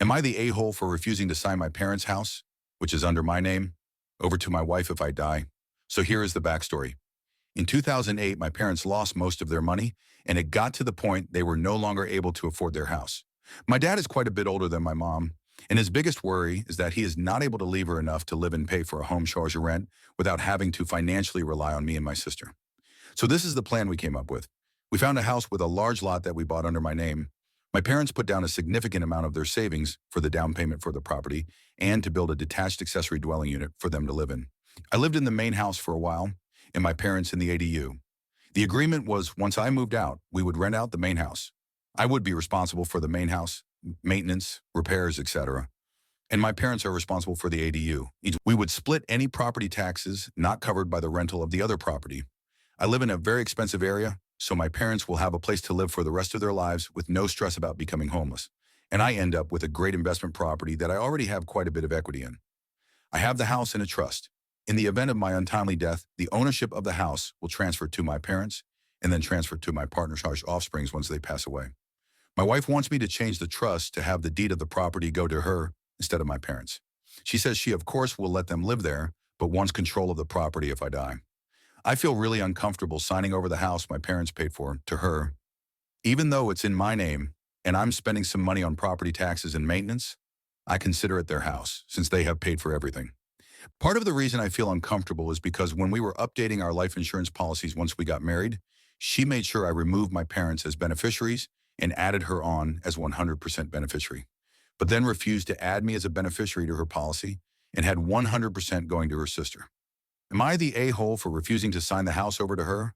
Am I the a-hole for refusing to sign my parents' house, which is under my name, over to my wife if I die? So here is the backstory. In 2008, my parents lost most of their money, and it got to the point they were no longer able to afford their house. My dad is quite a bit older than my mom, and his biggest worry is that he is not able to leave her enough to live and pay for a home charge or rent without having to financially rely on me and my sister. So this is the plan we came up with. We found a house with a large lot that we bought under my name. My parents put down a significant amount of their savings for the down payment for the property and to build a detached accessory dwelling unit for them to live in. I lived in the main house for a while and my parents in the ADU. The agreement was once I moved out, we would rent out the main house. I would be responsible for the main house, maintenance, repairs, etc. And my parents are responsible for the ADU. We would split any property taxes not covered by the rental of the other property. I live in a very expensive area, so my parents will have a place to live for the rest of their lives with no stress about becoming homeless. And I end up with a great investment property that I already have quite a bit of equity in. I have the house in a trust. In the event of my untimely death, the ownership of the house will transfer to my parents and then transfer to my partner's offsprings once they pass away. My wife wants me to change the trust to have the deed of the property go to her instead of my parents. She says she, of course, will let them live there, but wants control of the property if I die. I feel really uncomfortable signing over the house my parents paid for to her. Even though it's in my name and I'm spending some money on property taxes and maintenance, I consider it their house since they have paid for everything. Part of the reason I feel uncomfortable is because when we were updating our life insurance policies once we got married, she made sure I removed my parents as beneficiaries and added her on as 100% beneficiary, but then refused to add me as a beneficiary to her policy and had 100% going to her sister. Am I the a-hole for refusing to sign the house over to her?